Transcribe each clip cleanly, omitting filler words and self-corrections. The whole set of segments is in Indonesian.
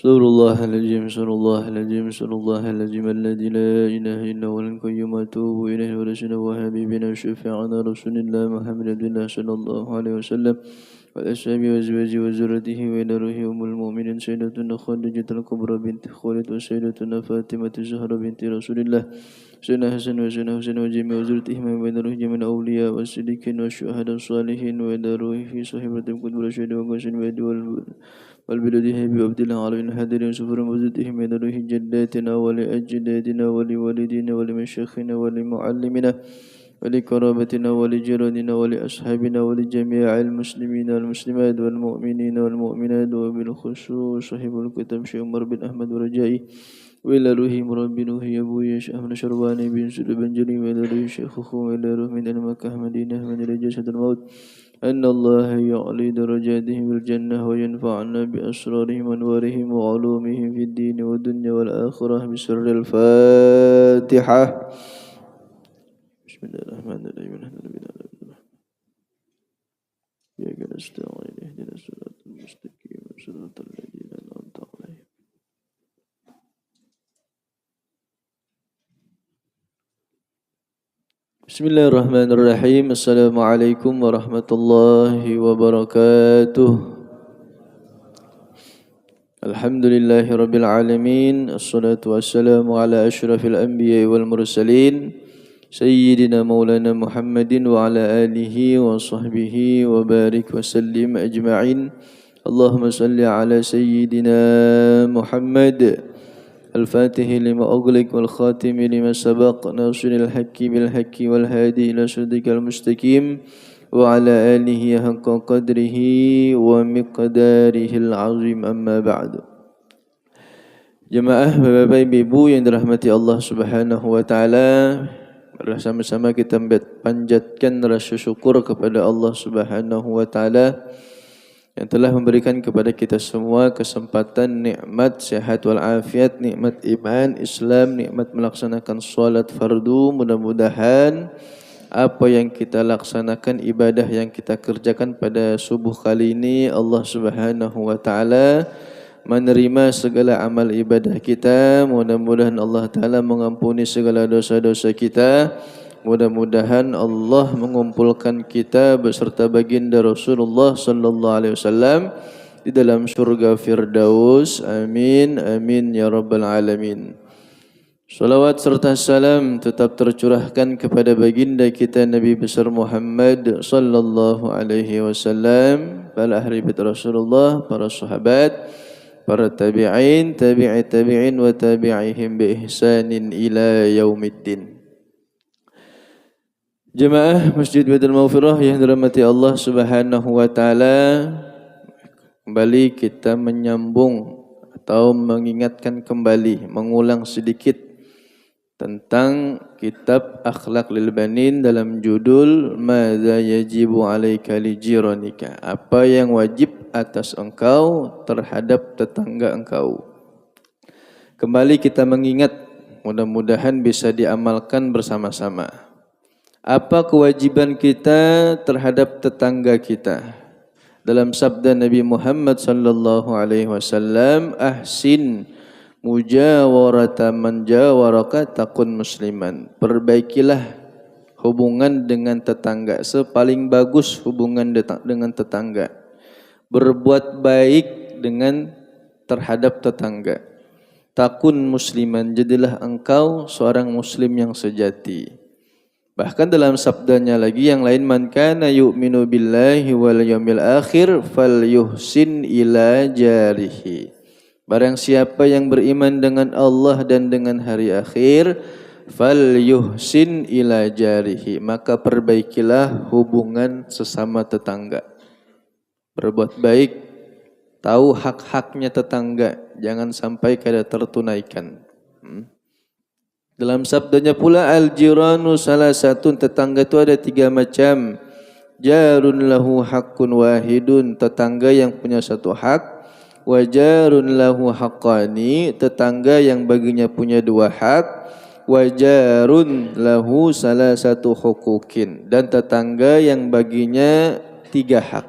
صلى الله العظيم صلى الله العظيم صلى الله العظيم الذي لا إله إلا هو القيوم أتوب إليه ورسوله وحبيبنا وشفيعنا رسول الله محمد عبد الله صلى الله عليه وسلم وأصحابه وأزواجه وذريته وإلى روح أم المؤمنين سيدتنا خديجة الكبرى بنت خولد وسيدتنا فاطمة الزهراء بنت رسول الله سيدنا حسن وسيدنا حسين وجميع وذريتهم وإلى روح جميع الأولياء والصديقين والشهداء الصالحين وإلى روح صاحبة القدس والشهيد وقاسم والبلده بعبد الله على الحاضرين سفر وزدهم من روح جداتنا ولأجدادنا ولوالدينا ولمشايخنا ولمعلمنا ولقرابتنا ولجيراننا ولأصحابنا ولجميع المسلمين والمسلمات والمؤمنين والمؤمنات وبالخصوص صاحب الكتاب شيخ عمر بن أحمد ورجائي وإلى روح مرب روح أبوي شيخ أحمد شرباني بن سلو بن جري وإلى روح شيخ أخوه وإلى روح من المكة مدينة من رجاسة الموت أن الله يعلي درجاتهم بالجنة وينفعنا بأسرارهم وأنوارهم وعلومهم في الدين والدنيا والآخرة بسر الفاتحة. بسم الله الرحمن الرحيم الحمد لله رب العالمين إياك نستعين اهدنا الصراط المستقيم صراط الذين أنعمت عليهم. Bismillahirrahmanirrahim. Assalamualaikum warahmatullahi wabarakatuh. Alhamdulillahi rabbil alamin. Assalatu wassalamu ala asyrafil anbiya'i wal mursalin Sayyidina maulana Muhammadin wa ala alihi wa sahbihi wa barik wa sallim ajma'in. Allahumma salli ala Sayyidina Muhammad الفاتح لما أغلق والخاتم لما سبق ناصر الحق بالحق والهادي إلى صراطك المستقيم وعلى آله حق قدره ومقداره العظيم أما بعد. Jemaah Bapak Ibu yang dirahmati Allah Subhanahu wa taala, marilah sama-sama kita panjatkan rasa syukur kepada Allah Subhanahu wa taala yang telah memberikan kepada kita semua kesempatan, nikmat sehat wal afiat, nikmat iman, Islam, nikmat melaksanakan salat fardu. Mudah-mudahan apa yang kita laksanakan, ibadah yang kita kerjakan pada subuh kali ini, Allah Subhanahu wa taala menerima segala amal ibadah kita. Mudah-mudahan Allah taala mengampuni segala dosa-dosa kita. Mudah-mudahan Allah mengumpulkan kita beserta baginda Rasulullah sallallahu alaihi wasallam di dalam surga Firdaus. Amin amin ya rabbal alamin. Salawat serta salam tetap tercurahkan kepada baginda kita Nabi besar Muhammad sallallahu alaihi wasallam, para ahli bait Rasulullah, para sahabat, para tabi'in, tabi'i tabi'in wa tabi'ihim bi ihsanin ila yaumiddin. Jemaah Masjid Baitul Maghfirah yang dirahmati Allah Subhanahu wa taala, kembali kita menyambung atau mengingatkan kembali, mengulang sedikit tentang kitab Akhlaq lil Banin dalam judul Madza yajibu 'alaika li jiranika, apa yang wajib atas engkau terhadap tetangga engkau. Kembali kita mengingat, mudah-mudahan bisa diamalkan bersama-sama. Apa kewajiban kita terhadap tetangga kita? Dalam sabda Nabi Muhammad sallallahu alaihi wasallam, ahsin mujawarata man jawaraka takun musliman. Perbaikilah hubungan dengan tetangga, sepaling bagus hubungan dengan tetangga. Berbuat baik dengan terhadap tetangga. Takun musliman, jadilah engkau seorang muslim yang sejati. Bahkan dalam sabdanya lagi yang lain, man kana yu'minu billahi wal yaumil akhir falyuhsin ila jarihi. Barang siapa yang beriman dengan Allah dan dengan hari akhir, falyuhsin ila jarihi, maka perbaikilah hubungan sesama tetangga. Berbuat baik, tahu hak-haknya tetangga, jangan sampai kada tertunaikan. Dalam sabdanya pula, al-jiranu salah satu, tetangga itu ada 3 macam. Jarun lahu haqqun wahidun, tetangga yang punya satu hak. Wa jarun lahu haqqani, tetangga yang baginya punya 2 hak. Wa jarun lahu salah satu huquqin, dan tetangga yang baginya 3 hak.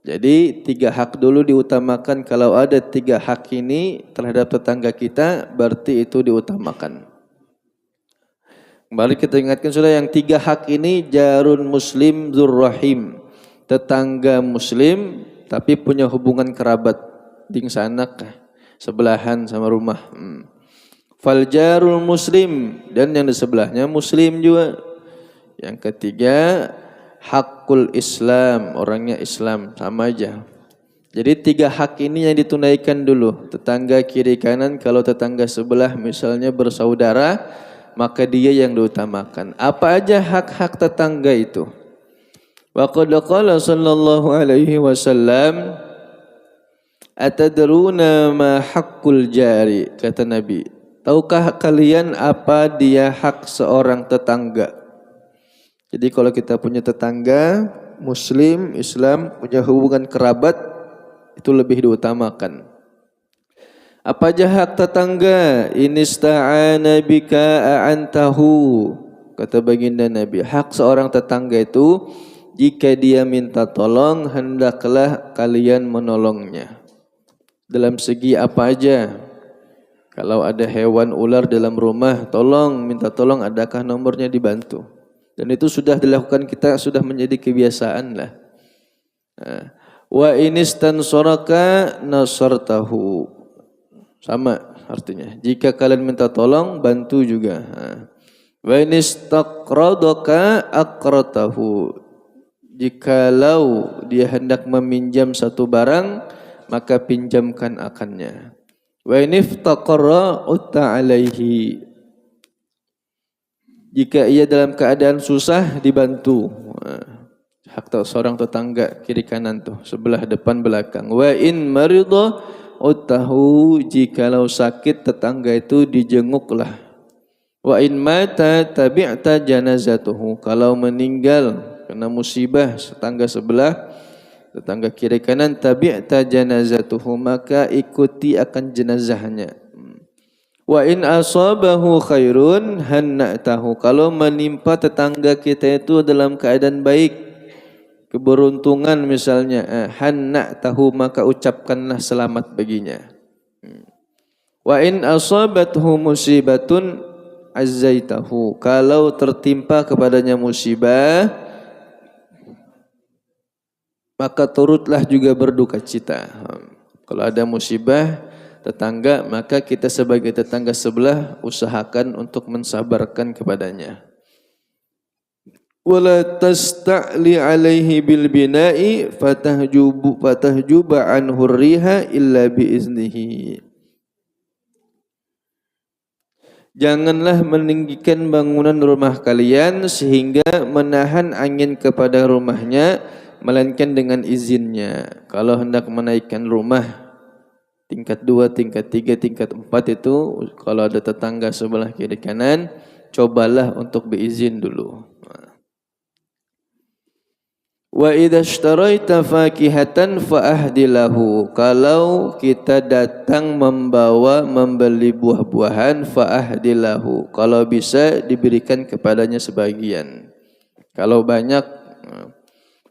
Jadi 3 hak dulu diutamakan. Kalau ada 3 hak ini terhadap tetangga kita, berarti itu diutamakan. Kembali kita ingatkan sudah, yang 3 hak ini jarun muslim dzurrahim, tetangga muslim tapi punya hubungan kerabat, ding sanak sebelahan sama rumah. Fal jarul muslim, dan yang di sebelahnya muslim juga. Yang ketiga hakul Islam, orangnya Islam, sama aja. Jadi 3 hak ini yang ditunaikan dulu. Tetangga kiri kanan, kalau tetangga sebelah misalnya bersaudara, maka dia yang diutamakan. Apa aja hak-hak tetangga itu? Wa qad qala sallallahu alaihi wasallam, atadruna ma haqqul jari, kata Nabi. Tahukah kalian apa dia hak seorang tetangga? Jadi kalau kita punya tetangga muslim, Islam, punya hubungan kerabat, itu lebih diutamakan. Apa aja hak tetangga? Inista'ana bika a'antahu, kata baginda Nabi. Hak seorang tetangga itu, jika dia minta tolong, hendaklah kalian menolongnya. Dalam segi apa aja? Kalau ada hewan ular dalam rumah, minta tolong, adakah nomornya, dibantu. Dan itu sudah dilakukan, kita sudah menjadi kebiasaan lah. Wa inistansoraka nasartahu, sama artinya. Jika kalian minta tolong, bantu juga. Wa inistaqradaka aqratahu, jikalau dia hendak meminjam satu barang, maka pinjamkan akannya. Wa iniftaqara utta alaihi, jika ia dalam keadaan susah, dibantu. Hak seorang tetangga kiri kanan tuh, sebelah depan belakang. Wa in marida utahu, jikalau sakit tetangga itu dijenguklah. Wa in mata tabi'ta janazatuhu, kalau meninggal kena musibah tetangga sebelah, tetangga kiri kanan, tabi'ta janazatuhu, maka ikuti akan jenazahnya. Wa in asabahu khairun hanna'tahu, kalau menimpa tetangga kita itu dalam keadaan baik, keberuntungan misalnya, hanna'tahu, maka ucapkanlah selamat baginya. Wa in asabathu musibatun azzaitahu, kalau tertimpa kepadanya musibah, maka turutlah juga berduka cita. Kalau ada musibah tetangga, maka kita sebagai tetangga sebelah usahakan untuk mensabarkan kepadanya. Wala tasta'li alaihi bil bina'i fatahjuba anhu riha illa biiznihi, janganlah meninggikan bangunan rumah kalian sehingga menahan angin kepada rumahnya, melainkan dengan izinnya. Kalau hendak menaikkan rumah tingkat 2, tingkat 3, tingkat 4 itu, kalau ada tetangga sebelah kiri kanan, cobalah untuk beizin dulu. Wa idza ishtaraita fakihatan fa ahdilahu, kalau kita datang membeli buah-buahan, fa ahdilahu, kalau bisa diberikan kepadanya sebagian. Kalau banyak,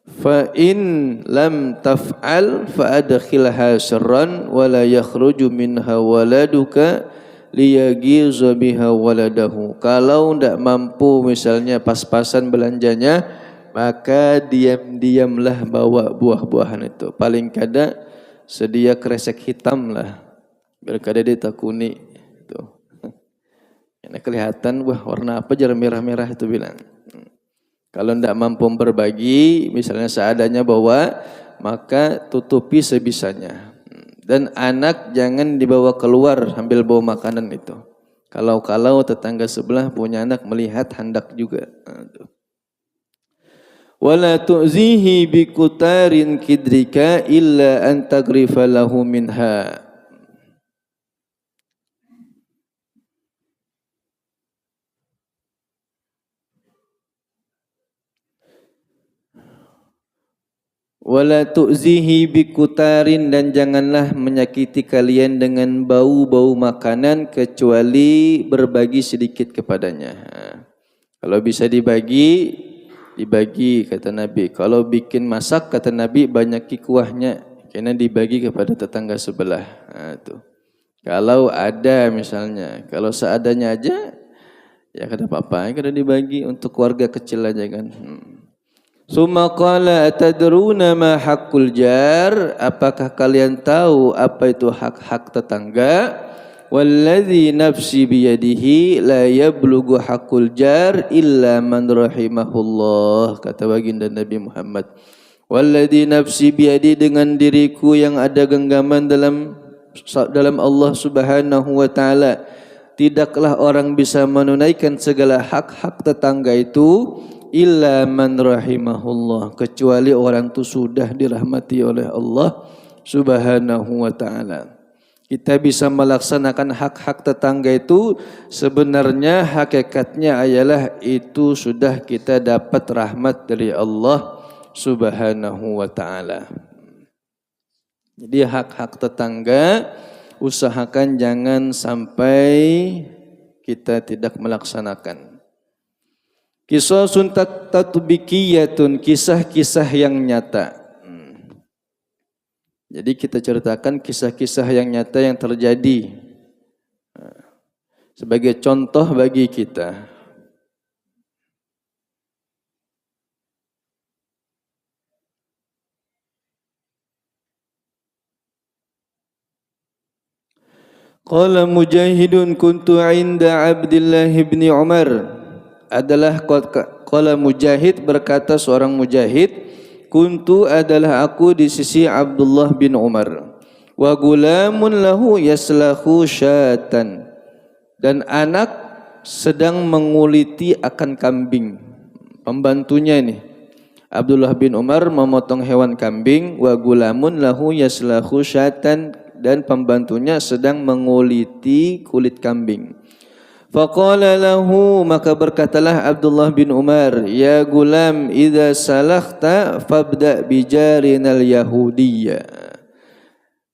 fa in lam taf'al fa adkhilha sirran wa la yakhruju minha waladuka liyaghiza biha waladahu, kalau ndak mampu misalnya pas-pasan belanjanya, maka diam-diamlah bawa buah-buahan itu. Paling kada sedia kresek hitam lah, biar kada ditakuni itu. Ini kelihatan, wah warna apa jar merah-merah itu bilang. Kalau tidak mampu berbagi, misalnya seadanya bawa, maka tutupi sebisanya. Dan anak jangan dibawa keluar sambil bawa makanan itu. Kalau tetangga sebelah punya anak melihat, hendak juga. Wala tu'zihi bikutarin kidrika illa an tagrifa lahu minha, wala tu'zihi bikutarin, dan janganlah menyakiti kalian dengan bau-bau makanan kecuali berbagi sedikit kepadanya. Kalau bisa dibagi, dibagi kata Nabi. Kalau bikin masak kata Nabi banyaki kuahnya, kena dibagi kepada tetangga sebelah. Tuh. Kalau ada misalnya, kalau seadanya aja ya kada apa-apa, kada dibagi untuk keluarga kecil aja kan. Summa qala atadruna ma haqqul jar? Apakah kalian tahu apa itu hak-hak tetangga? Walladzi nafsi biyadihi la yablughu haqqul jar illa man rahimahullah, kata baginda Nabi Muhammad. Walladzi nafsi biyadi, dengan diriku yang ada genggaman dalam Allah Subhanahu wa taala, tidaklah orang bisa menunaikan segala hak-hak tetangga itu illa man rahimahullah, kecuali orang itu sudah dirahmati oleh Allah Subhanahu wa taala. Kita bisa melaksanakan hak-hak tetangga itu sebenarnya hakikatnya ialah itu sudah kita dapat rahmat dari Allah Subhanahu wa taala. Jadi hak-hak tetangga usahakan jangan sampai kita tidak melaksanakan. Qisasun tatbikiyatun, kisah-kisah yang nyata. Jadi kita ceritakan kisah-kisah yang nyata yang terjadi sebagai contoh bagi kita. Qala Mujahidun kuntu 'inda Abdullah bin Umar. Adalah qala Mujahid, berkata seorang mujahid, kuntu adalah aku di sisi Abdullah bin Umar. Wa gulamun lahu yaslahu syatan, dan anak sedang menguliti akan kambing. Pembantunya ini Abdullah bin Umar memotong hewan kambing. Wa gulamun lahu yaslahu syatan, dan pembantunya sedang menguliti kulit kambing. Faqala lahu, maka berkatalah Abdullah bin Umar, ya gulam, idza salakhta fabda bijarinal yahudiyya.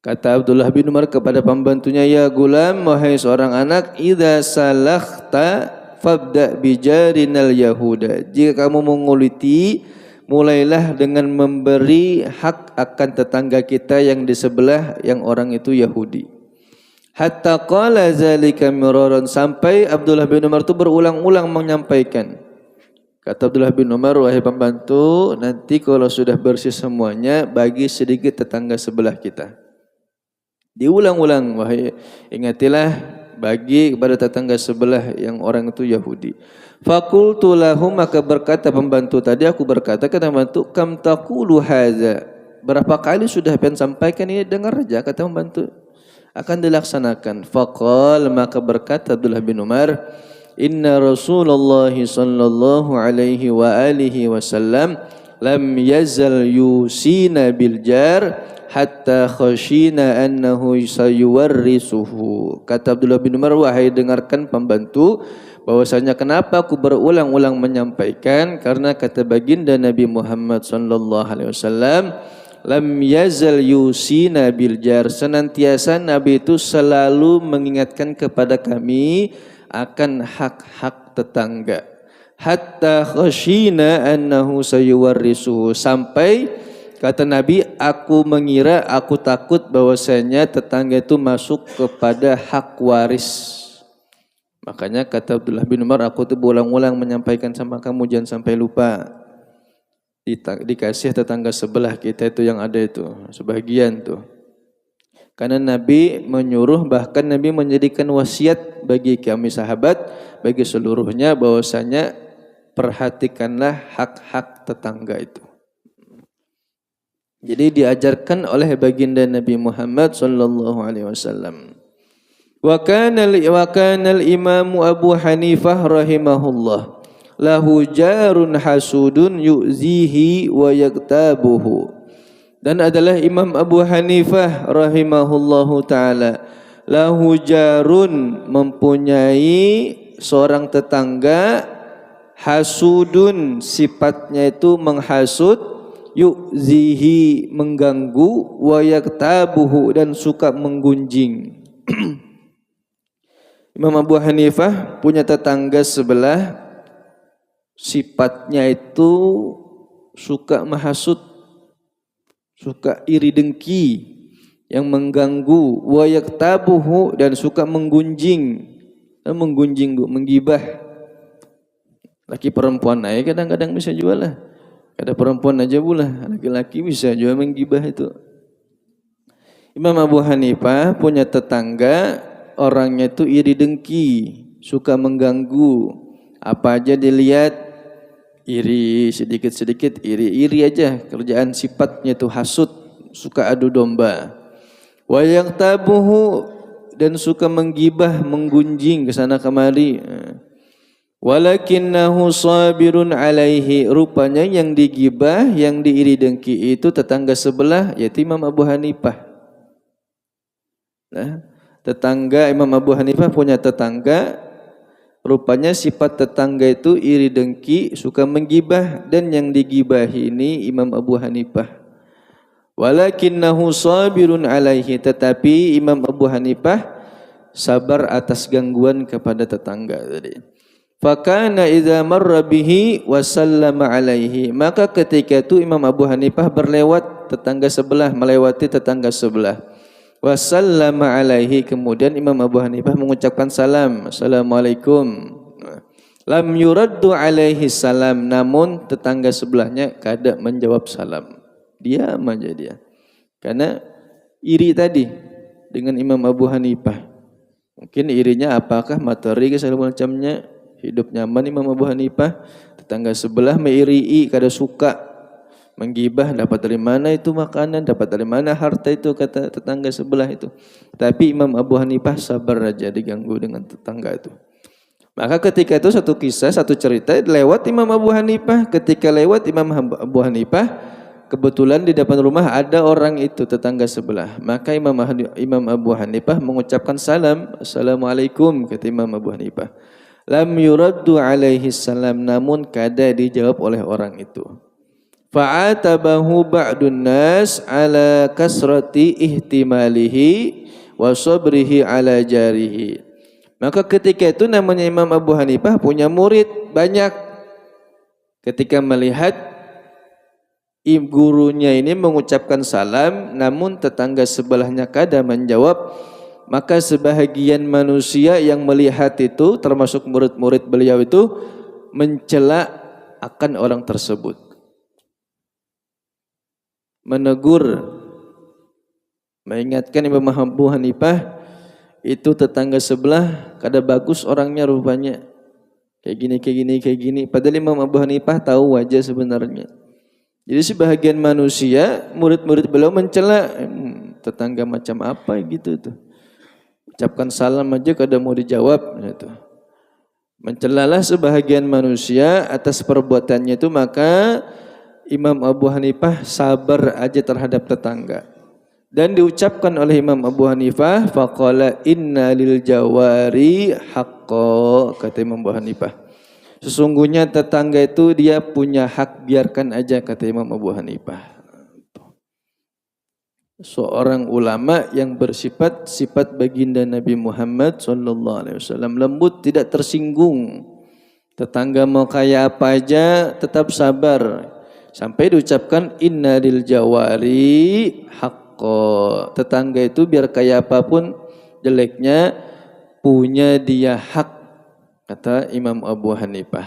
Kata Abdullah bin Umar kepada pembantunya, ya gulam, wahai seorang anak, idza salakhta fabda bijarinal yahuda. Jika kamu menguliti, mulailah dengan memberi hak akan tetangga kita yang di sebelah, yang orang itu Yahudi. Hatta qala zalika miraran, sampai Abdullah bin Umar itu berulang-ulang menyampaikan. Kata Abdullah bin Umar, wahai pembantu, nanti kalau sudah bersih semuanya, bagi sedikit tetangga sebelah kita. Diulang-ulang, wahai, ingatilah bagi kepada tetangga sebelah yang orang itu Yahudi. Fakultu lahum, maka berkata pembantu tadi, aku berkata kepada pembantu, kam taqulu hadza? Berapa kali sudah pengen sampaikan ini, dengar saja, kata pembantu. Akan dilaksanakan. Faqal, maka berkata Abdullah bin Umar, inna Rasulullah sallallahu alaihi wa alihi wasallam lam yazal yusina bil jar hatta khashina annahu sayuwarrisuhu. Kata Abdullah bin Umar, wahai dengarkan pembantu, bahwasanya kenapa aku berulang-ulang menyampaikan, karena kata baginda Nabi Muhammad sallallahu alaihi wasallam, lam yazal yusina bil jar, senantiasa Nabi itu selalu mengingatkan kepada kami akan hak-hak tetangga. Hatta khashina annahu sayuwarrisuhu, sampai kata Nabi, aku mengira, aku takut bahwasanya tetangga itu masuk kepada hak waris. Makanya kata Abdullah bin Umar, aku tuh berulang-ulang menyampaikan sama kamu, jangan sampai lupa. Dikasih tetangga sebelah kita itu yang ada itu sebagian tuh, karena Nabi menyuruh, bahkan Nabi menjadikan wasiat bagi kami sahabat, bagi seluruhnya, bahwasanya perhatikanlah hak-hak tetangga itu. Jadi diajarkan oleh baginda Nabi Muhammad sallallahu alaihi wasallam. Wa kana al-Imam Abu Hanifah rahimahullah lahu jarun hasudun yu'zihi wa yaktabuhu. Dan adalah Imam Abu Hanifah rahimahullahu ta'ala, lahu jarun, mempunyai seorang tetangga, hasudun, sifatnya itu menghasud, yu'zihi, mengganggu, wa yaktabuhu, dan suka menggunjing. Imam Abu Hanifah punya tetangga sebelah, sifatnya itu suka menghasut, suka iri dengki yang mengganggu, wa yaktabuhu dan suka menggunjing, menggibah. Laki perempuan aja kadang-kadang bisa jual lah. Ada perempuan aja pula, laki-laki bisa jual menggibah itu. Imam Abu Hanifah punya tetangga orangnya itu iri dengki, suka mengganggu. Apa aja dilihat iri, sedikit-sedikit iri aja. Kerjaan sifatnya itu hasut, suka adu domba. Wa yaktabuhu dan suka menggibah, menggunjing ke sana kemari. Walakinnahu sabirun alaihi, rupanya yang digibah, yang diiri dengki itu tetangga sebelah, yaitu Imam Abu Hanifah. Nah, tetangga Imam Abu Hanifah punya tetangga, rupanya sifat tetangga itu iri dengki, suka menggibah, dan yang digibahi ini Imam Abu Hanifah. Walakinnahu sabirun alaihi, tetapi Imam Abu Hanifah sabar atas gangguan kepada tetangga tadi. Fakana idza marra bihi wa sallama alaihi, maka ketika itu Imam Abu Hanifah berlewat tetangga sebelah, melewati tetangga sebelah. Wa sallama alaihi, kemudian Imam Abu Hanifah mengucapkan salam, assalamualaikum. Lam yuraddu alaihi salam, namun tetangga sebelahnya kada menjawab salam. Diam aja dia. Karena iri tadi dengan Imam Abu Hanifah. Mungkin irinya apakah materi ke segala macamnya, hidup nyaman Imam Abu Hanifah, tetangga sebelah meirii, kada suka menggibah, dapat dari mana itu makanan, dapat dari mana harta itu, kata tetangga sebelah itu. Tapi Imam Abu Hanifah sabar aja diganggu dengan tetangga itu. Maka ketika itu satu kisah, satu cerita lewat Imam Abu Hanifah. Ketika lewat Imam Abu Hanifah, kebetulan di depan rumah ada orang itu tetangga sebelah. Maka Imam Abu Hanifah mengucapkan salam, assalamualaikum, kata Imam Abu Hanifah. Lam yuraddu alaihi salam, namun kada dijawab oleh orang itu. Fa'atabahu ba'dun nas ala kasrati ihtimalihi wa sabrihi ala jarihi. Maka ketika itu namanya Imam Abu Hanifah punya murid banyak. Ketika melihat gurunya ini mengucapkan salam, namun tetangga sebelahnya kada menjawab, maka sebahagian manusia yang melihat itu, termasuk murid-murid beliau itu, mencela akan orang tersebut, menegur, mengingatkan Imam Abu Hanifah, itu tetangga sebelah kada bagus orangnya rupanya, kayak gini. Padahal Imam Abu Hanifah tahu wajah sebenarnya. Jadi sebahagian manusia, murid-murid beliau mencela, tetangga macam apa gitu tuh. Ucapkan salam aja kada mau dijawab gitu. Mencelalah sebahagian manusia atas perbuatannya itu, maka Imam Abu Hanifah sabar aja terhadap tetangga. Dan diucapkan oleh Imam Abu Hanifah, faqala inna lil jawari haqqo, kata Imam Abu Hanifah. Sesungguhnya tetangga itu dia punya hak, biarkan aja, kata Imam Abu Hanifah. Seorang ulama yang bersifat sifat baginda Nabi Muhammad SAW, lembut, tidak tersinggung. Tetangga mau kayak apa aja tetap sabar. Sampai diucapkan inna lil jawari haqqo, tetangga itu biar kayak apapun jeleknya punya dia hak, kata Imam Abu Hanifah.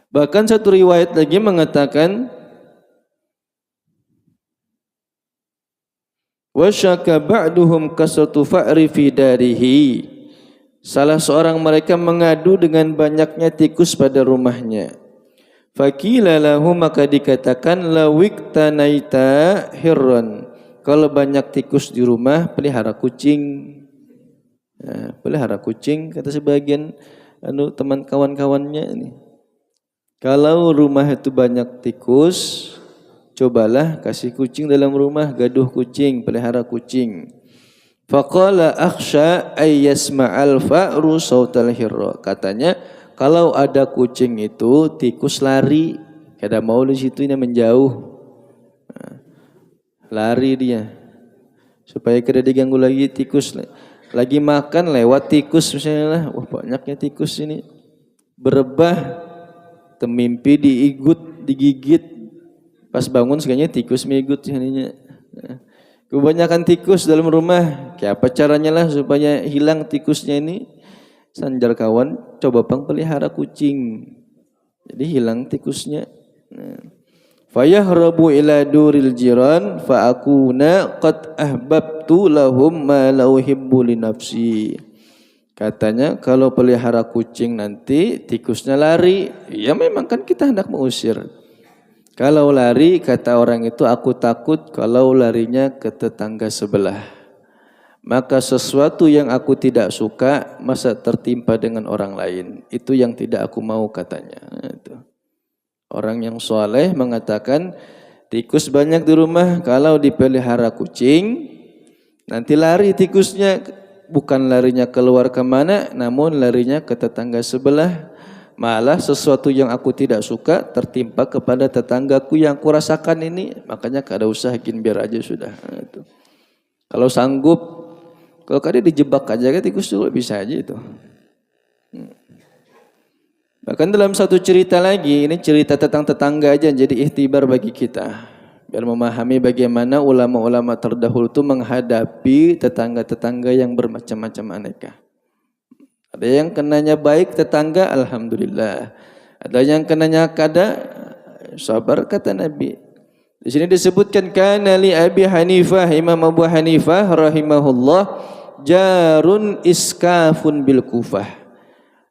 Bahkan satu riwayat lagi mengatakan, wasyaka ba'duhum kasratu fa'ri fi darihi, salah seorang mereka mengadu dengan banyaknya tikus pada rumahnya. Fakila lahu, maka dikatakan, lawiktanaita hirran, kalau banyak tikus di rumah pelihara kucing. Nah, pelihara kucing, kata sebagian teman kawan-kawannya ini. Kalau rumah itu banyak tikus, cobalah kasih kucing dalam rumah, gaduh kucing, pelihara kucing. Faqala akhsha ay yasma'al fa'ru sautal hirra, katanya kalau ada kucing itu tikus lari, kada mau di situ, ini menjauh. Nah, lari dia supaya kada diganggu lagi tikus. Lagi makan lewat tikus misalnya lah, wah banyaknya tikus ini. berebah, temimpi digigit, pas bangun sekalinya tikus migut jadinya. Kebanyakan tikus dalam rumah, kayak apa caranya lah supaya hilang tikusnya ini? Sanjar kawan, coba bang pelihara kucing, jadi hilang tikusnya. Fayahrabu ila duril jiran fa akuna qad ahbabtu lahum ma la uhibbu li nafsi. Katanya kalau pelihara kucing nanti tikusnya lari, ya memang kan kita hendak mengusir. Kalau lari, kata orang itu, aku takut kalau larinya ke tetangga sebelah. Maka sesuatu yang aku tidak suka, masa tertimpa dengan orang lain. Itu yang tidak aku mau, katanya. Itu. Orang yang soleh mengatakan, tikus banyak di rumah, kalau dipelihara kucing, nanti lari tikusnya. Bukan larinya keluar kemana, namun larinya ke tetangga sebelah. Malah sesuatu yang aku tidak suka tertimpa kepada tetanggaku yang kurasakan ini, makanya kada usah biar aja sudah. Nah, itu. Kalau sanggup, kalau kada dijebak aja kan tikus juga bisa aja itu. Bahkan dalam satu cerita lagi, ini cerita tentang tetangga aja jadi ihtibar bagi kita. Biar memahami bagaimana ulama-ulama terdahulu itu menghadapi tetangga-tetangga yang bermacam-macam aneka. Ada yang kenanya baik tetangga, alhamdulillah. Ada yang kenanya kada, sabar kata Nabi. Di sini disebutkan kana li Abi Hanifah, Imam Abu Hanifah rahimahullah, jarun iskafun bil Kufah.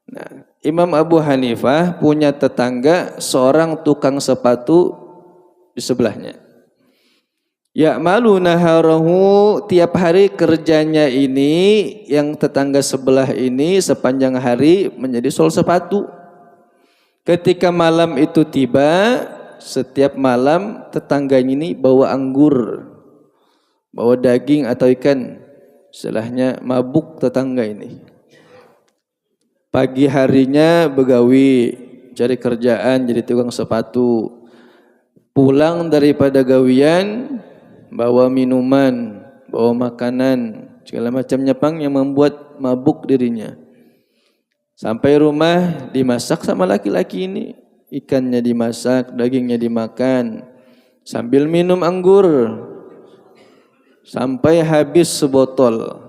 Nah, Imam Abu Hanifah punya tetangga seorang tukang sepatu di sebelahnya. Ya malu naharahu, tiap hari kerjanya ini yang tetangga sebelah ini sepanjang hari menjadi sol sepatu. Ketika malam itu tiba, setiap malam tetangganya ini bawa anggur, bawa daging atau ikan. Setelahnya mabuk tetangga ini. Pagi harinya begawi, cari kerjaan jadi tukang sepatu. Pulang daripada gawian, bawa minuman, bawa makanan, segala macamnya pang yang membuat mabuk dirinya. Sampai rumah dimasak sama laki-laki ini, ikannya dimasak, dagingnya dimakan, sambil minum anggur, sampai habis sebotol.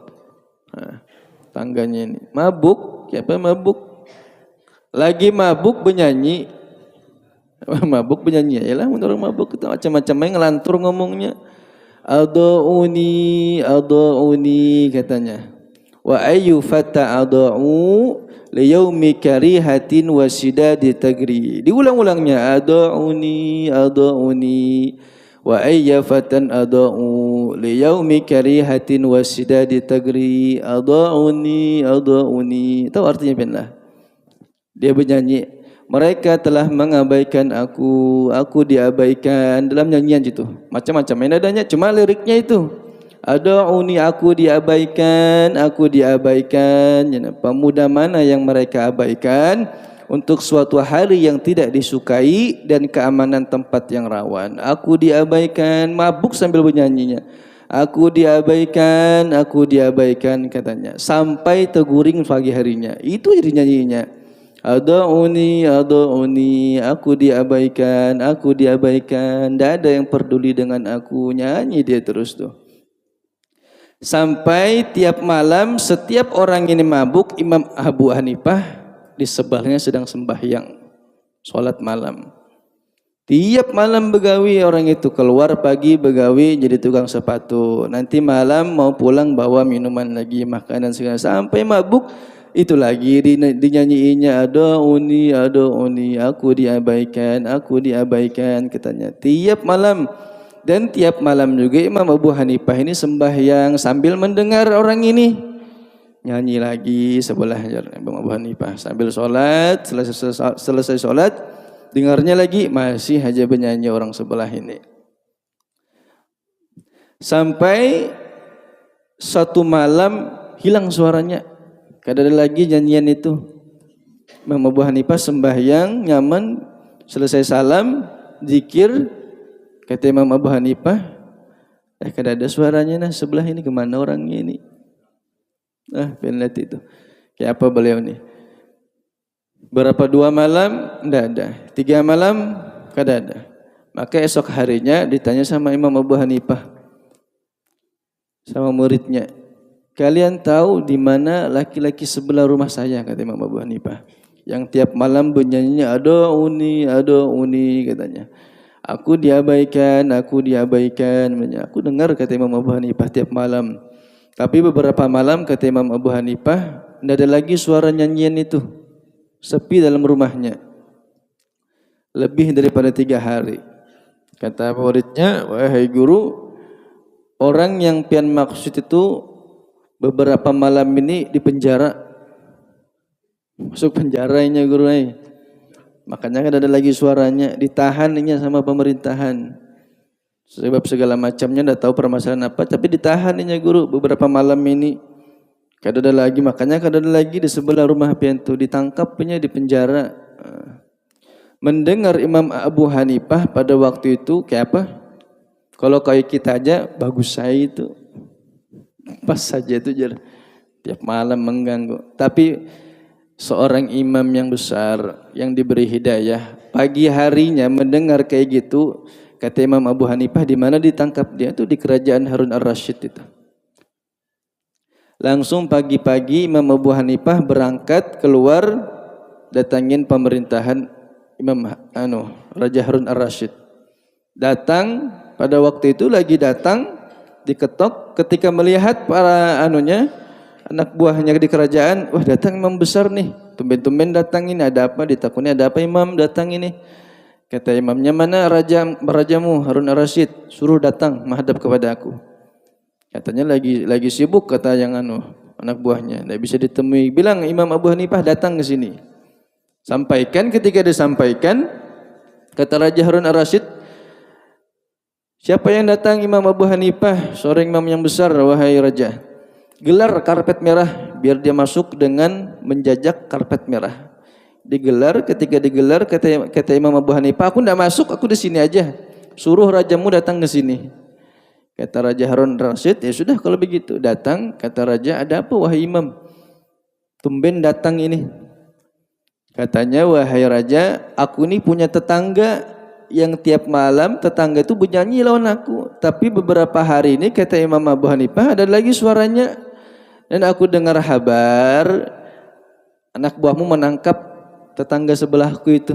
Nah, tangganya ini mabuk, siapa mabuk? Lagi mabuk bernyanyi, mabuk bernyanyi, yalah menurut mabuk itu macam-macam yang ngelantur ngomongnya. Ada'uni katanya. Wa ayyu fata ada'u liyaumi karihatin wasidadi tagri. Diulang-ulangnya ada'uni wa ayya fatan ada'u liyaumi karihatin wasidadi tagri. Ada'uni. Tahu artinya benar? Dia bernyanyi, mereka telah mengabaikan aku diabaikan, dalam nyanyian itu. Macam-macam nadanya, cuma liriknya itu. Ada'uni, aku diabaikan. Pemuda mana yang mereka abaikan untuk suatu hari yang tidak disukai dan keamanan tempat yang rawan. Aku diabaikan, mabuk sambil bernyanyinya. Aku diabaikan katanya. Sampai teguring pagi harinya. Itu jadi nyanyinya. Ada'uni, aku diabaikan. Tidak ada yang peduli dengan aku. Nyanyi dia terus tuh. Sampai tiap malam setiap orang ini mabuk, Imam Abu Hanifah di sebelahnya sedang sembahyang sholat malam. Tiap malam begawi orang itu, keluar pagi begawi jadi tukang sepatu. Nanti malam mau pulang bawa minuman lagi, makanan segala, sampai mabuk. Itu lagi dinyanyiinya, ada'uni, aku diabaikan katanya. Tiap malam. Dan tiap malam juga Imam Abu Hanifah ini sembahyang sambil mendengar orang ini nyanyi lagi sebelah Imam Abu Hanifah sambil sholat. Selesai sholat, dengarnya lagi masih aja bernyanyi orang sebelah ini. Sampai satu malam hilang suaranya. Kada ada lagi nyanyian itu. Imam Abu Hanifah sembahyang nyaman, selesai salam, zikir, kata Imam Abu Hanifah, kada ada suaranya nah sebelah ini, kemana orangnya ini? Penlihat itu. Kayak apa beliau ni? Berapa 2 malam? Tidak ada. 3 malam? Kada ada. Maka esok harinya ditanya sama Imam Abu Hanifah, sama muridnya, kalian tahu di mana laki-laki sebelah rumah saya, kata Imam Abu Hanifah, yang tiap malam bernyanyinya ada uni katanya. Aku diabaikan. Aku dengar, kata Imam Abu Hanifah, tiap malam. Tapi beberapa malam, kata Imam Abu Hanifah, tidak ada lagi suara nyanyian itu. Sepi dalam rumahnya. Lebih daripada 3 hari. Kata muridnya, wahai guru, orang yang pian maksud itu beberapa malam ini di penjara. Masuk penjaranya guru. Makanya kan ada lagi suaranya, ditahannya sama pemerintahan. Sebab segala macamnya tidak tahu permasalahan apa, tapi ditahannya guru beberapa malam ini. Kada ada lagi, makanya kada ada lagi di sebelah rumah pian itu, ditangkapnya di penjara. Mendengar Imam Abu Hanifah pada waktu itu kayak apa? Kalau kayak kita aja bagus saya itu. Pas saja itu tiap malam mengganggu. Tapi seorang imam yang besar yang diberi hidayah, pagi harinya mendengar kayak gitu, kata Imam Abu Hanifah, di mana ditangkap dia? Itu di kerajaan Harun ar-Rasyid itu. Langsung pagi-pagi Imam Abu Hanifah berangkat keluar datangin pemerintahan Raja Harun ar-Rasyid. Datang pada waktu itu lagi datang diketok, ketika melihat para anak buahnya di kerajaan, wah datang imam besar nih, tumben-tumben datang ini, ada apa? Ditakuni ada apa imam datang ini? Kata imamnya, mana rajamu Harun ar-Rasyid, suruh datang menghadap kepada aku. Katanya lagi sibuk, kata yang anak buahnya, tidak bisa ditemui. Bilang Imam Abu Hanifah datang ke sini. Sampaikan, ketika disampaikan, kata Raja Harun ar-Rasyid, siapa yang datang? Imam Abu Hanifah, seorang imam yang besar, wahai raja. Gelar karpet merah, biar dia masuk dengan menjajak karpet merah. Digelar, ketika digelar, kata Imam Abu Hanifah, aku tidak masuk, aku di sini aja. Suruh rajamu datang ke sini. Kata Raja Harun ar-Rasyid, ya sudah kalau begitu. Datang, kata raja, ada apa wahai imam? Tumben datang ini. Katanya, wahai raja, aku ini punya tetangga yang tiap malam tetangga itu bernyanyi lawan aku. Tapi beberapa hari ini, kata Imam Abu Hanifah, ada lagi suaranya. Dan aku dengar kabar anak buahmu menangkap tetangga sebelahku itu.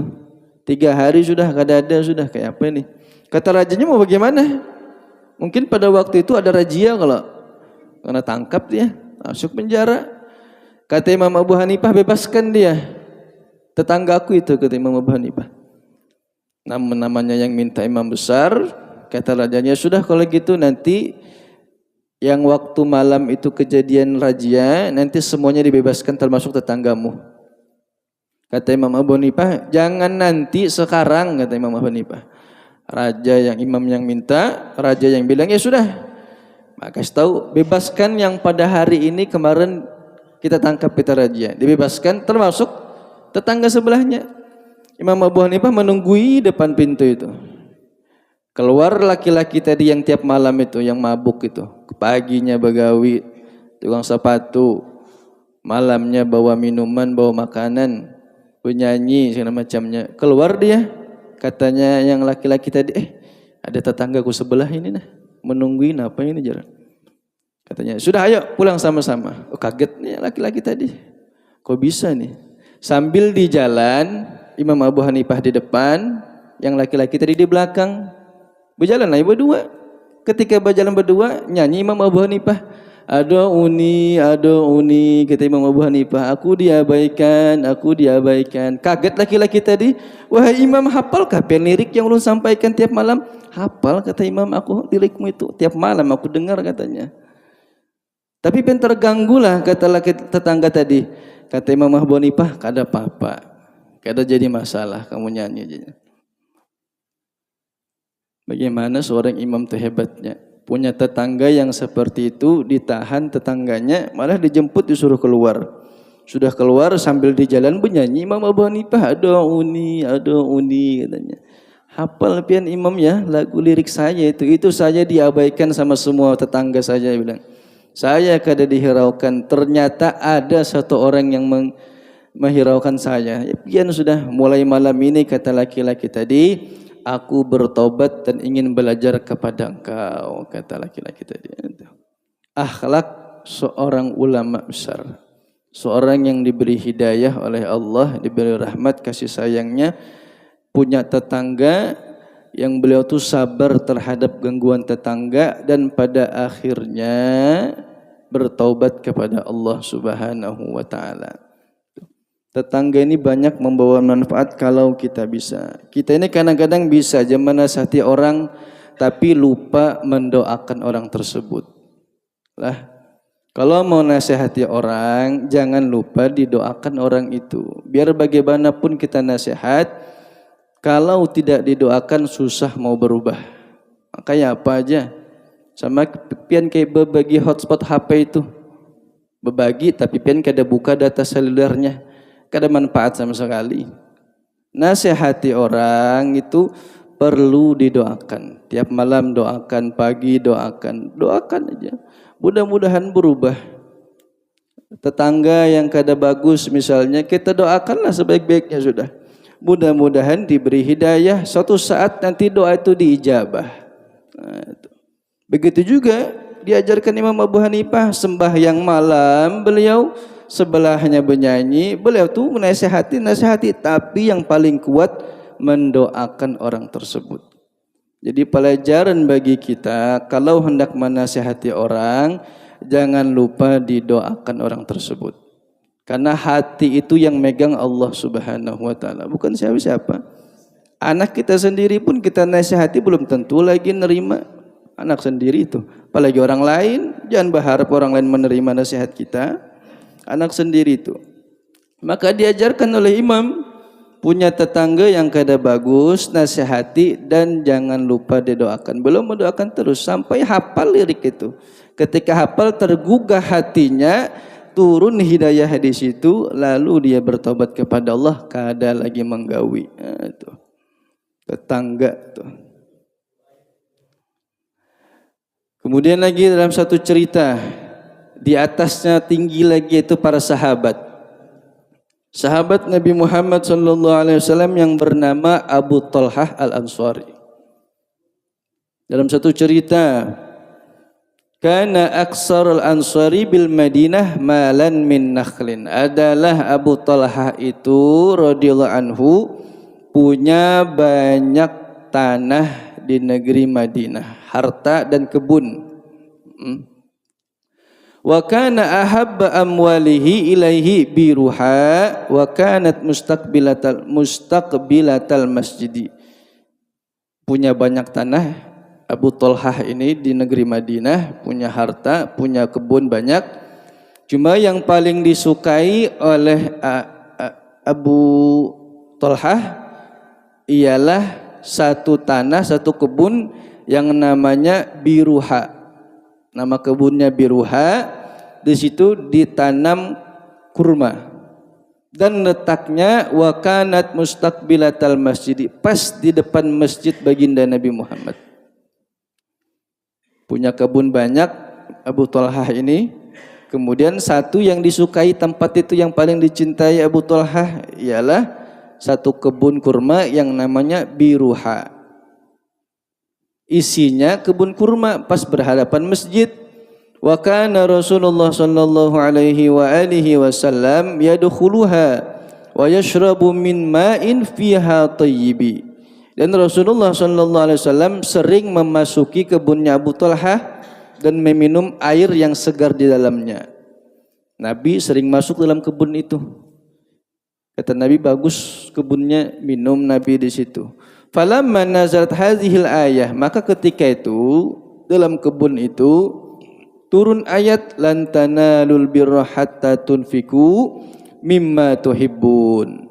3 hari sudah kada ada, sudah kayak apa ini? Kata rajanya, mau bagaimana? Mungkin pada waktu itu ada razia, kalau kena tangkap dia masuk penjara. Kata Imam Abu Hanifah, bebaskan dia, tetanggaku itu, kata Imam Abu Hanifah. Namanya yang minta imam besar. Kata rajanya, sudah kalau gitu nanti yang waktu malam itu kejadian razia, nanti semuanya dibebaskan termasuk tetanggamu. Kata Imam Abu Hanifah, jangan nanti, sekarang, kata Imam Abu Hanifah. Raja yang imam yang minta, raja yang bilang ya sudah, maka tahu bebaskan yang pada hari ini kemarin kita tangkap, kita raja, dibebaskan termasuk tetangga sebelahnya. Imam Abu Hanifah menunggui depan pintu itu. Keluar laki-laki tadi yang tiap malam itu, yang mabuk itu, paginya begawi, tukang sepatu, malamnya bawa minuman, bawa makanan, penyanyi segala macamnya. Keluar dia. Katanya yang laki-laki tadi, ada tetanggaku sebelah ini nah, menungguin apa ini jalan. Katanya, sudah ayo pulang sama-sama. Oh, kaget nih laki-laki tadi. Kok bisa nih? Sambil di jalan, Imam Abu Hanifah di depan, yang laki-laki tadi di belakang. Berjalan lah berdua. Ketika berjalan berdua, nyanyi Imam Abu Hanifah, ada uni, kata Imam Abu Hanifah, aku diabaikan. Kaget laki-laki tadi, wahai imam, hafal kah lirik yang ulun sampaikan tiap malam? Hafal, kata imam, aku lirikmu itu tiap malam aku dengar, katanya. Tapi pen terganggu lah, kata laki tetangga tadi. Kata Imam Abu Hanifah, kada apa-apa, kada jadi masalah kamu nyanyi aja. Bagaimana seorang imam itu hebatnya, punya tetangga yang seperti itu, ditahan tetangganya, malah dijemput disuruh keluar. Sudah keluar sambil di jalan bernyanyi Imam Abu Hanifah, ada uni katanya. Hafal pian imam ya lagu lirik saya itu saja diabaikan sama semua tetangga saja, bilang. Saya kada dihiraukan, ternyata ada satu orang yang menghiraukan saya. Ya, pian sudah mulai malam ini kata laki-laki tadi, aku bertobat dan ingin belajar kepada engkau, kata laki-laki tadi. Akhlak seorang ulama besar, seorang yang diberi hidayah oleh Allah, diberi rahmat kasih sayangnya, punya tetangga yang beliau tu sabar terhadap gangguan tetangga dan pada akhirnya bertaubat kepada Allah Subhanahu wa taala. Tetangga ini banyak membawa manfaat kalau kita bisa. Kita ini kadang-kadang bisa aja menasihati orang tapi lupa mendoakan orang tersebut. Lah, kalau mau nasihati orang jangan lupa didoakan orang itu. Biar bagaimanapun kita nasihat, kalau tidak didoakan susah mau berubah. Kayak apa aja. Sama pian kayak berbagi hotspot HP itu. Berbagi tapi pian kada buka data selulernya. Kada manfaat sama sekali. Nasihati orang itu perlu didoakan. Tiap malam doakan, pagi doakan. Doakan aja. Mudah-mudahan berubah. Tetangga yang kada bagus misalnya, kita doakanlah sebaik-baiknya sudah. Mudah-mudahan diberi hidayah, suatu saat nanti doa itu diijabah. Nah, itu. Begitu juga diajarkan Imam Abu Hanifah, sembahyang malam beliau sebelahnya bernyanyi, beliau tuh nasihati, tapi yang paling kuat mendoakan orang tersebut. Jadi pelajaran bagi kita, kalau hendak menasihati orang, jangan lupa didoakan orang tersebut. Karena hati itu yang megang Allah Subhanahu wa taala, bukan siapa-siapa. Anak kita sendiri pun kita nasihati belum tentu lagi nerima. Anak sendiri itu, apalagi orang lain, jangan berharap orang lain menerima nasihat kita. Anak sendiri itu. Maka diajarkan oleh imam, punya tetangga yang kada bagus, nasihati dan jangan lupa didoakan. Belum mendoakan terus sampai hafal lirik itu. Ketika hafal tergugah hatinya, turun hidayah di situ, lalu dia bertobat kepada Allah, kada lagi menggawi. Nah, itu. Tetangga tuh. Kemudian lagi dalam satu cerita, di atasnya tinggi lagi itu para sahabat. Sahabat Nabi Muhammad sallallahu alaihi wasallam yang bernama Abu Talhah Al-Ansari. Dalam satu cerita, kana aksar al-ansari bil Madinah malan min nakhlin. Adalah Abu Talhah itu radhiyallahu anhu punya banyak tanah di negeri Madinah, harta dan kebun. Wa kana ahabba amwalihi ilaihi biruha wa kanat mustaqbilatal masjid. Punya banyak tanah Abu Talhah ini di negeri Madinah, punya harta, punya kebun banyak. Cuma yang paling disukai oleh Abu Talhah ialah satu tanah, satu kebun yang namanya Biruha. Nama kebunnya Biruha. Di situ ditanam kurma. Dan letaknya wa kanat mustaqbilatal masjid, pas di depan masjid baginda Nabi Muhammad. Punya kebun banyak Abu Talhah ini. Kemudian satu yang disukai tempat itu, yang paling dicintai Abu Talhah ialah satu kebun kurma yang namanya Biruha. Isinya kebun kurma pas berhadapan masjid. Wa kana Rasulullah sallallahu alaihi wa alihi wasallam yadkhuluha wa yashrabu min ma'in fiha thayyibi. Dan Rasulullah sallallahu alaihi wasallam sering memasuki kebunnya Abu Talhah dan meminum air yang segar di dalamnya. Nabi sering masuk dalam kebun itu. Kata Nabi, bagus kebunnya, minum Nabi di situ. Falamma nazalat hadhil ayah, maka ketika itu dalam kebun itu turun ayat lan tanalul birra hatta tunfiku mimma tuhibbun.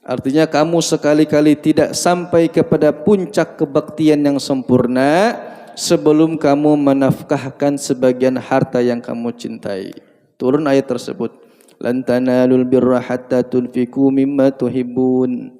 Artinya kamu sekali-kali tidak sampai kepada puncak kebaktian yang sempurna sebelum kamu menafkahkan sebagian harta yang kamu cintai. Turun ayat tersebut. Lan tanalul birra hatta tunfiku mimma tuhibbun.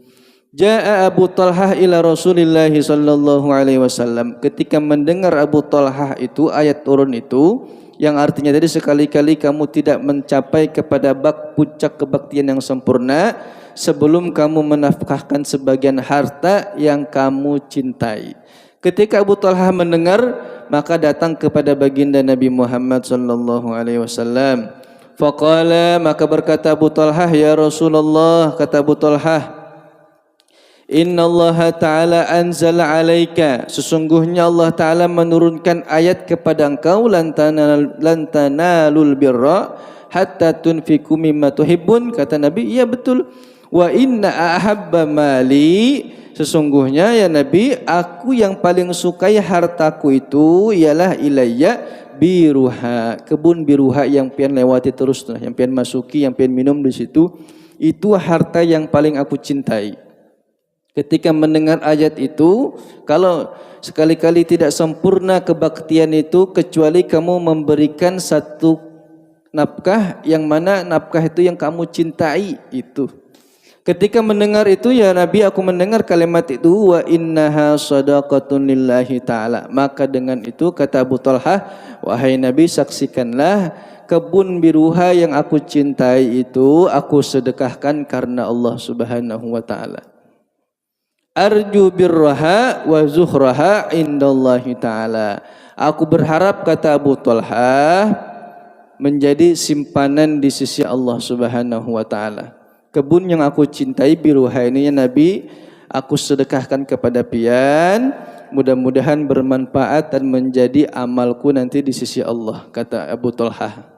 Jaa Abu Talhah ila Rasulillah sallallahu alaihi wasallam. Ketika mendengar Abu Talhah itu ayat turun itu yang artinya tadi sekali-kali kamu tidak mencapai kepada puncak kebaktian yang sempurna sebelum kamu menafkahkan sebagian harta yang kamu cintai. Ketika Abu Talha mendengar, maka datang kepada baginda Nabi Muhammad sallallahu alaihi wasallam. Faqala, maka berkata Abu Talha, ya Rasulullah, kata Abu Talha, Inna Allah Ta'ala anzala alaika, sesungguhnya Allah Ta'ala menurunkan ayat kepada engkau, lan tanalul birra hatta tunfiku mimma tuhibbun. Kata Nabi, iya betul. Wa inna ahabba mali, sesungguhnya ya Nabi, aku yang paling sukai hartaku itu ialah ilayya biruha, kebun biruha yang pian lewati terus, yang pian masuki, yang pian minum di situ, itu harta yang paling aku cintai. Ketika mendengar ayat itu, kalau sekali-kali tidak sempurna kebaktian itu kecuali kamu memberikan satu nafkah, yang mana nafkah itu yang kamu cintai itu. Ketika mendengar itu, ya Nabi, aku mendengar kalimat itu, wa innaha shadaqatun lillahi ta'ala. Maka dengan itu kata Abu Talha, wahai Nabi, saksikanlah kebun biruha yang aku cintai itu aku sedekahkan karena Allah Subhanahu wa ta'ala. Arju birraha wa zuhraha indallahi ta'ala. Aku berharap, kata Abu Talha, menjadi simpanan di sisi Allah Subhanahu wa ta'ala. Kebun yang aku cintai biruha ini, ya Nabi, aku sedekahkan kepada pian, mudah-mudahan bermanfaat dan menjadi amalku nanti di sisi Allah, kata Abu Talha.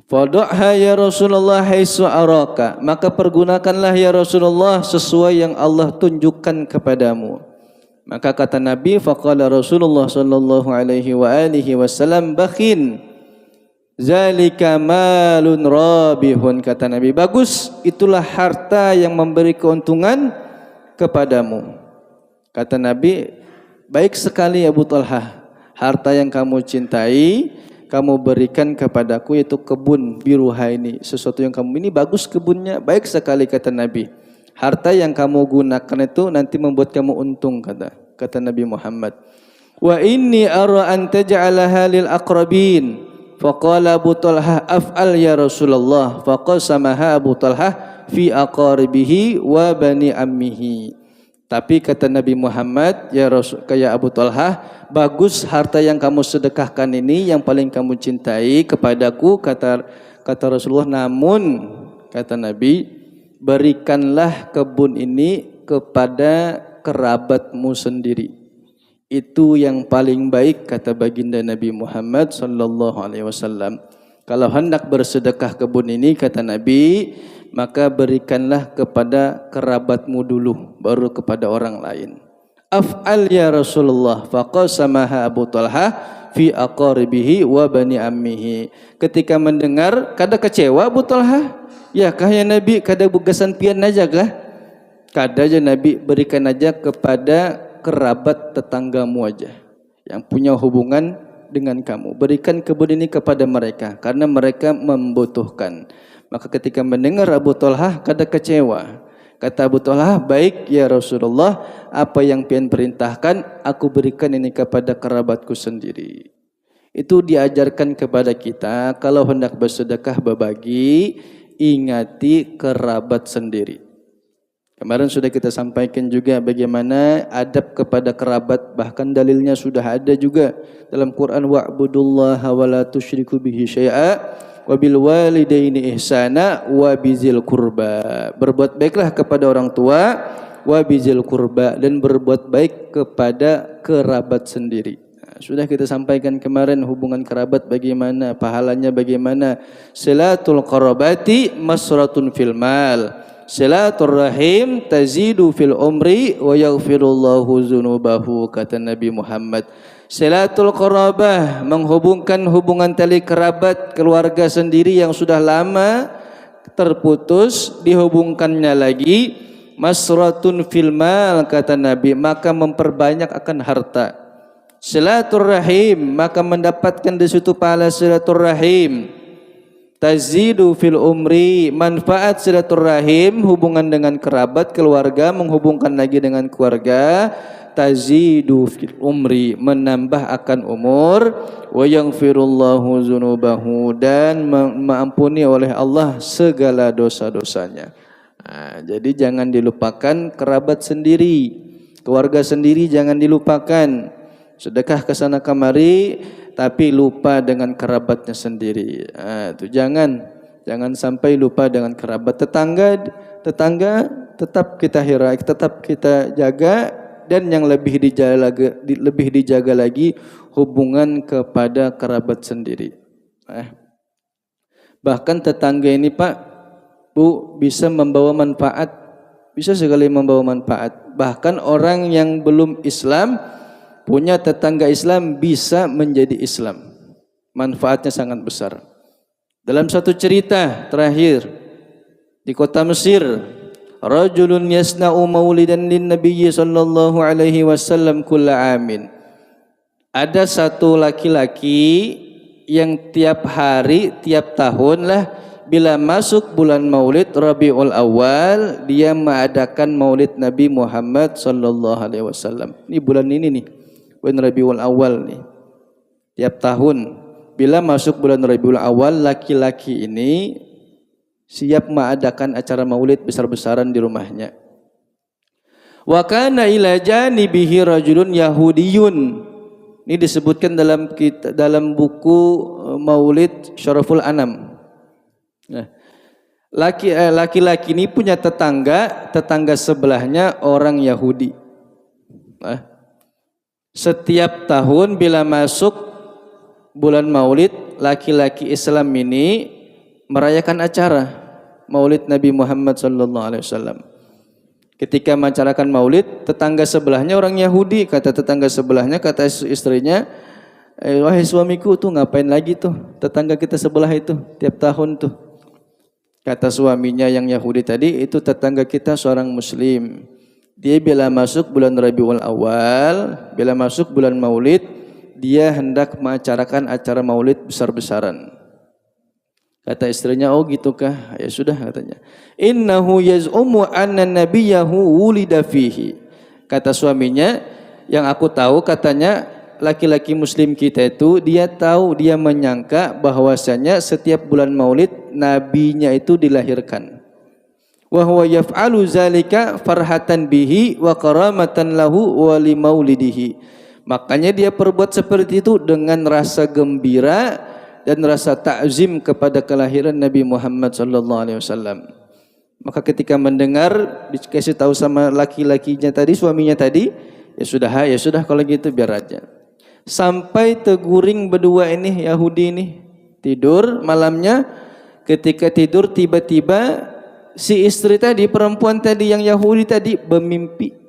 Fadha'ha ya Rasulullah haitsu araka, maka pergunakanlah ya Rasulullah sesuai yang Allah tunjukkan kepadamu. Maka kata Nabi, faqala Rasulullah sallallahu alaihi wa alihi wasallam, bakhin zalika malun rabihun. Kata Nabi, bagus, itulah harta yang memberi keuntungan kepadamu. Kata Nabi, baik sekali Abu Talha, harta yang kamu cintai kamu berikan kepadaku, yaitu kebun biruha ini. Sesuatu yang kamu, ini bagus kebunnya, baik sekali, kata Nabi. Harta yang kamu gunakan itu nanti membuat kamu untung, kata Nabi Muhammad. Wa inni ara an taj'alaha lil aqrabin. Faqala Abu Talha, af'al ya Rasulullah. Faqasamaha Abu Talha fi aqaribihi wa bani ammihi. Tapi kata Nabi Muhammad, ya Rasul, kayak Abu Talha, bagus harta yang kamu sedekahkan ini yang paling kamu cintai kepadaku, kata Rasulullah. Namun kata Nabi, berikanlah kebun ini kepada kerabatmu sendiri. Itu yang paling baik, kata baginda Nabi Muhammad sallallahu alaihi wasallam. Kalau hendak bersedekah kebun ini, kata Nabi, maka berikanlah kepada kerabatmu dulu, baru kepada orang lain. Af'al ya Rasulullah. Faqasamaha Abu Talha fi aqaribihi wa bani ammihi. Ketika mendengar, kada kecewa Abu Talha. Ya kah ya Nabi, kada bugasan pian aja kah? Kada aja Nabi, berikan aja kepada kerabat tetanggamu aja yang punya hubungan dengan kamu. Berikan kebun ini kepada mereka karena mereka membutuhkan. Maka ketika mendengar Abu Talha, kada kecewa. Kata Abu Talha, baik ya Rasulullah, apa yang pian perintahkan, aku berikan ini kepada kerabatku sendiri. Itu diajarkan kepada kita, kalau hendak bersedekah berbagi, ingati kerabat sendiri. Kemarin sudah kita sampaikan juga bagaimana adab kepada kerabat, bahkan dalilnya sudah ada juga dalam Quran, wa'budullaha wa la tusyriku bihi syai'a wa bil walidaini ihsana wa bizil qurba. Berbuat baiklah kepada orang tua, wa bizil qurba, dan berbuat baik kepada kerabat sendiri. Sudah kita sampaikan kemarin hubungan kerabat bagaimana, pahalanya bagaimana. Silatul qarabati masratun fil mal. Silatul rahim tazidu fil umri wa yaghfirullahu dzunubahu, kata Nabi Muhammad. Silatul qarabah, menghubungkan hubungan tali kerabat keluarga sendiri yang sudah lama terputus, dihubungkannya lagi. Masratun fil mal, kata Nabi, maka memperbanyak akan harta. Silatul rahim, maka mendapatkan di situ pahala silatul rahim. Tazidu fil umri, manfaat silaturahim, hubungan dengan kerabat keluarga, menghubungkan lagi dengan keluarga. tazidu fil umri, menambah akan umur, wa yaghfirullahu dzunubahu, dan mengampuni oleh Allah segala dosa-dosanya. Jadi jangan dilupakan kerabat sendiri, keluarga sendiri jangan dilupakan. Sedekah ke sana kemari tapi lupa dengan kerabatnya sendiri. Itu jangan sampai lupa dengan kerabat. Tetangga tetap kita hirai, tetap kita jaga, dan yang lebih dijaga lagi hubungan kepada kerabat sendiri. Bahkan tetangga ini Pak, Bu, bisa membawa manfaat, bisa sekali membawa manfaat. Bahkan orang yang belum Islam punya tetangga Islam bisa menjadi Islam. Manfaatnya sangat besar. Dalam satu cerita terakhir di kota Mesir, rajulun yasna'u maulidan lin nabiyyi sallallahu alaihi wasallam kulla amin. Ada satu laki-laki yang tiap hari, tiap tahun lah, bila masuk bulan Maulid Rabiul Awal, dia mengadakan Maulid Nabi Muhammad sallallahu alaihi wasallam. Ini bulan ini nih, bulan Rabiul Awal nih. Tiap tahun bila masuk bulan Rabiul Awal, laki-laki ini siap mengadakan acara Maulid besar-besaran di rumahnya. Wa kana ila janibihi rajulun yahudiyun. Ini disebutkan dalam buku Maulid Syaraful Anam. Nah, laki-laki ini punya tetangga sebelahnya orang Yahudi. Setiap tahun bila masuk bulan Maulid, laki-laki Islam ini merayakan acara Maulid Nabi Muhammad sallallahu alaihi wasallam. Ketika mencarakan Maulid, tetangga sebelahnya orang Yahudi, kata tetangga sebelahnya, kata istrinya, wahai suamiku tuh ngapain lagi tuh tetangga kita sebelah itu tiap tahun tuh. Kata suaminya yang Yahudi tadi, itu tetangga kita seorang Muslim. Dia bila masuk bulan Rabiul Awal, bila masuk bulan Maulid, dia hendak mengacarakan acara Maulid besar-besaran. Kata istrinya, oh gitukah? Ya sudah, katanya. Innahu yaz'umu anna nabiyahu wulida fihi. Kata suaminya, yang aku tahu, katanya laki-laki Muslim kita itu, dia menyangka bahwasanya setiap bulan Maulid nabinya itu dilahirkan. Wa huwa yaf'alu zalika farhatan bihi wa karamatan lahu wa li maulidihi. Makanya dia perbuat seperti itu dengan rasa gembira dan rasa ta'zim kepada kelahiran Nabi Muhammad sallallahu alaihi wasallam. Maka ketika mendengar dikasih tahu sama laki-lakinya tadi, suaminya tadi, ya sudah kalau gitu biar aja. Sampai teguring berdua ini Yahudi ini tidur malamnya, ketika tidur tiba-tiba si istri tadi, perempuan tadi yang Yahudi tadi bermimpi.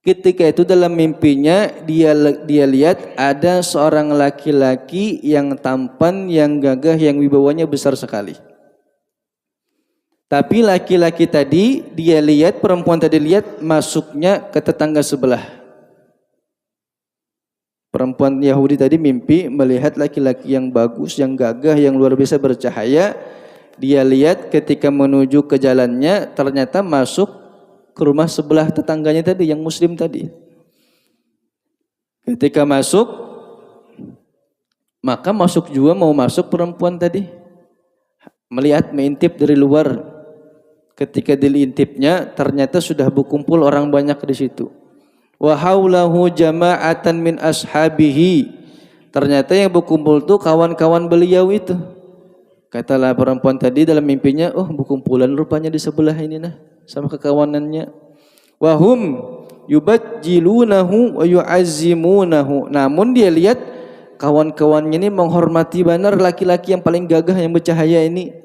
Ketika itu dalam mimpinya dia lihat ada seorang laki-laki yang tampan, yang gagah, yang wibawanya besar sekali. Tapi laki-laki tadi dia lihat, perempuan tadi lihat masuknya ke tetangga sebelah. Perempuan Yahudi tadi mimpi melihat laki-laki yang bagus, yang gagah, yang luar biasa bercahaya. Dia lihat ketika menuju ke jalannya, ternyata masuk ke rumah sebelah tetangganya tadi yang Muslim tadi. Ketika masuk, maka masuk juga mau masuk perempuan tadi. Melihat mengintip dari luar. Ketika diintipnya ternyata sudah berkumpul orang banyak di situ. Wa haulahu jama'atan min ashabihi. Ternyata yang berkumpul itu kawan-kawan beliau itu. Katalah perempuan tadi dalam mimpinya, oh berkumpulan rupanya di sebelah ini nah, sama kekawanannya. Wahum yubajjilunahu wa yu'azzimunahu. Namun dia lihat kawan-kawannya ini menghormati benar laki-laki yang paling gagah, yang bercahaya ini,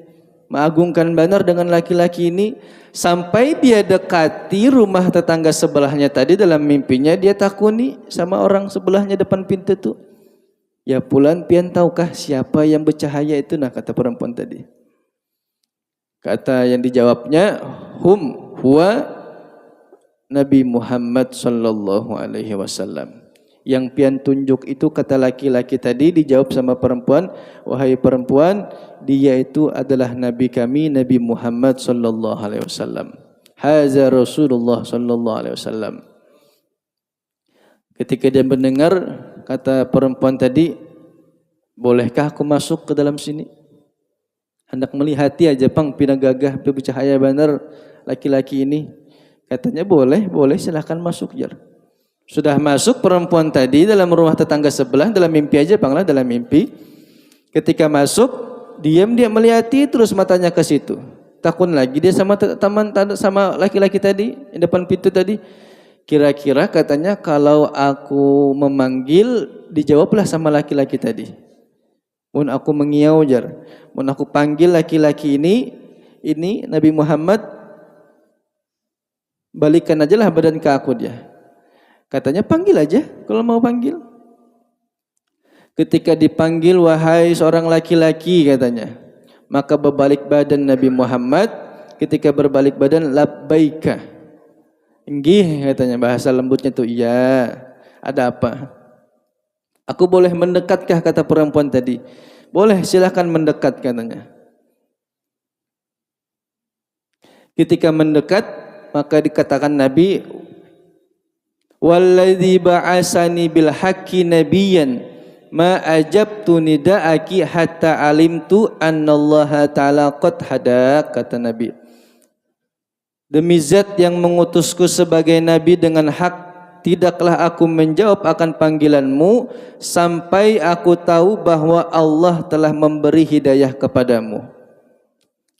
mengagungkan benar dengan laki-laki ini. Sampai dia dekati rumah tetangga sebelahnya tadi, dalam mimpinya dia takuni sama orang sebelahnya depan pintu tuh. Ya pulan pian tahukah siapa yang bercahaya itu? Nah, kata perempuan tadi. Kata yang dijawabnya, huwa Nabi Muhammad sallallahu alaihi wasallam. Yang pian tunjuk itu, kata laki-laki tadi, dijawab sama perempuan, wahai perempuan, dia itu adalah Nabi kami, Nabi Muhammad sallallahu alaihi wasallam. haza Rasulullah sallallahu alaihi wasallam. Ketika dia mendengar, kata perempuan tadi, bolehkah aku masuk ke dalam sini? Hendak melihati aja pang pina gagah bercahaya benar laki-laki ini. Katanya boleh silahkan masuk jar. Sudah masuk perempuan tadi dalam rumah tetangga sebelah, dalam mimpi aja panglah, dalam mimpi. Ketika masuk, diam dia melihati terus matanya ke situ. Takun lagi dia sama sama laki-laki tadi di depan pintu tadi. Kira-kira katanya kalau aku memanggil dijawablah sama laki-laki tadi. Mun aku mengiau jar, mun aku panggil laki-laki ini Nabi Muhammad, balikan aja lah badan ke aku dia. Katanya panggil aja kalau mau panggil. Ketika dipanggil wahai seorang laki-laki katanya, maka berbalik badan Nabi Muhammad. Ketika berbalik badan labbaika. Nggih katanya, bahasa lembutnya tuh iya. Ada apa? Aku boleh mendekatkah, kata perempuan tadi. Boleh, silahkan mendekat katanya. Ketika mendekat maka dikatakan Nabi, walladzi ba'asani bil haqqi nabiyyan ma ajabtu nida'aki hatta alimtu annallaha ta'ala qad hada, kata Nabi. Demi zat yang mengutusku sebagai nabi dengan hak, tidaklah aku menjawab akan panggilanmu sampai aku tahu bahwa Allah telah memberi hidayah kepadamu.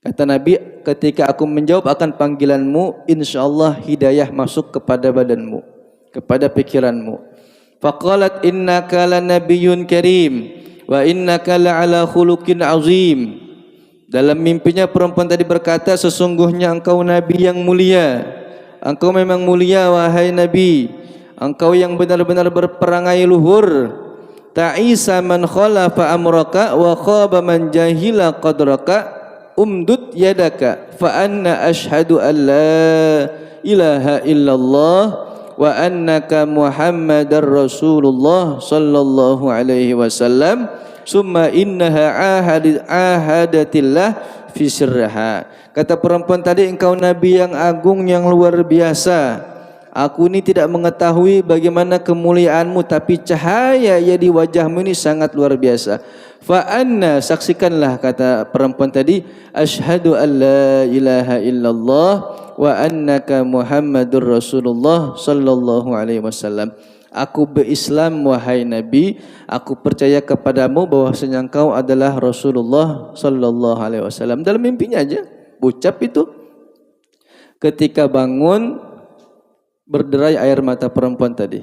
Kata Nabi, ketika aku menjawab akan panggilanmu, insyaallah hidayah masuk kepada badanmu, kepada pikiranmu. Faqalat innaka lanabiyyun karim wa innaka la'ala khuluqin azim. Dalam mimpinya perempuan tadi berkata, sesungguhnya engkau nabi yang mulia. Engkau memang mulia wahai nabi. Engkau yang benar-benar berperangai luhur. Ta'isa man khalafa amraka wa khaba man jahila qadraka. Umdud yadaka fa anna ashhadu an la ilaha illallah wa annaka Muhammadar Rasulullah sallallahu alaihi wasallam. Summa innaha ahadatillah fi sirraha. Kata perempuan tadi, engkau nabi yang agung, yang luar biasa. Aku ini tidak mengetahui bagaimana kemuliaanmu, tapi cahaya ya di wajahmu ini sangat luar biasa. Fa anna, saksikanlah, kata perempuan tadi, asyhadu an la ilaha illallah wa annaka Muhammadur Rasulullah sallallahu alaihi wasallam. Aku berislam wahai Nabi, aku percaya kepadamu bahwasanya engkau adalah Rasulullah sallallahu alaihi wasallam. Dalam mimpinya aja ucap itu. Ketika bangun berderai air mata perempuan tadi.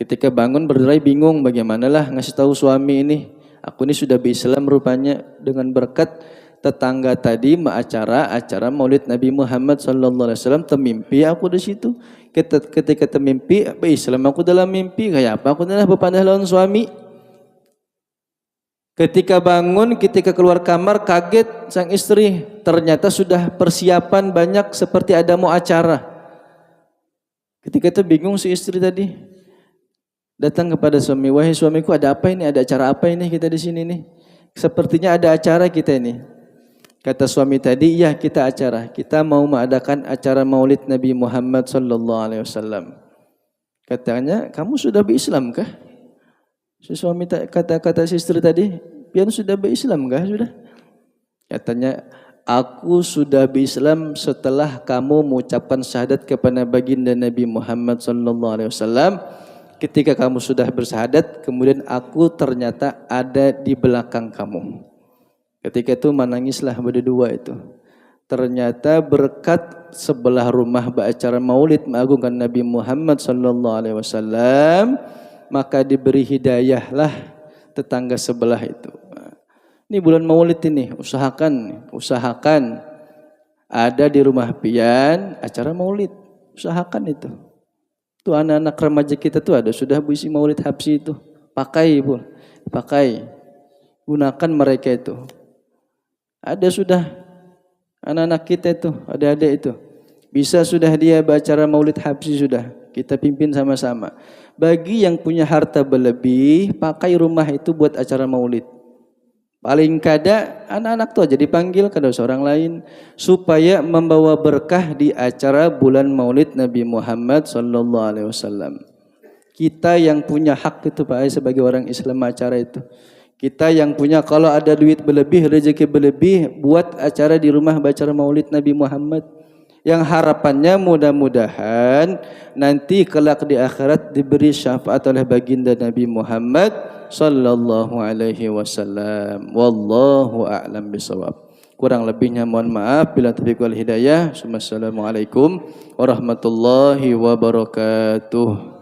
Ketika bangun berderai bingung bagaimanalah ngasih tahu suami ini. Aku ini sudah berislam rupanya, dengan berkat tetangga tadi acara Maulid Nabi Muhammad sallallahu alaihi wasallam, termimpi aku di situ. Ketika termimpi Islam aku dalam mimpi, kayak apa aku adalah berpandah lawan suami. Ketika bangun, ketika keluar kamar kaget sang istri, ternyata sudah persiapan banyak seperti ada mau acara. Ketika itu bingung si istri tadi, datang kepada suami, wahai suamiku, ada apa ini? Ada acara apa ini kita di sini nih? Sepertinya ada acara kita ini. Kata suami tadi, iya kita acara. Kita mau mengadakan acara Maulid Nabi Muhammad sallallahu alaihi wasallam. Katanya, kamu sudah berislam kah? Si suami kata si istri tadi, pian sudah berislam kah sudah? Katanya, aku sudah berislam setelah kamu mengucapkan syahadat kepada baginda Nabi Muhammad sallallahu alaihi wasallam. Ketika kamu sudah bersyahadat, kemudian aku ternyata ada di belakang kamu. Ketika itu menangislah berdua itu. Ternyata berkat sebelah rumah acara Maulid mengagungkan Nabi Muhammad sallallahu alaihi wasallam, maka diberi hidayahlah tetangga sebelah itu. Ini bulan Maulid ini, usahakan ada di rumah pian acara Maulid. Usahakan itu. Tuh anak-anak remaja kita tuh ada sudah berisi Maulid Habsi itu. Pakai, Bu. Pakai. Gunakan mereka itu. Ada sudah anak-anak kita itu, adik-adik itu. Bisa sudah dia beracara Maulid Habsi sudah. Kita pimpin sama-sama. Bagi yang punya harta berlebih, pakai rumah itu buat acara Maulid. Paling kada anak-anak tu aja dipanggil kada usah orang lain supaya membawa berkah di acara bulan Maulid Nabi Muhammad sallallahu alaihi wasallam. Kita yang punya hak itu Pak sebagai orang Islam acara itu. Kita yang punya kalau ada duit berlebih, rezeki berlebih buat acara di rumah baca Maulid Nabi Muhammad. Yang harapannya mudah-mudahan nanti kelak di akhirat diberi syafaat oleh baginda Nabi Muhammad sallallahu alaihi wasallam. Wallahu a'lam bishawab. Kurang lebihnya mohon maaf, bila taufiq wal hidayah. Wassalamualaikum warahmatullahi wabarakatuh.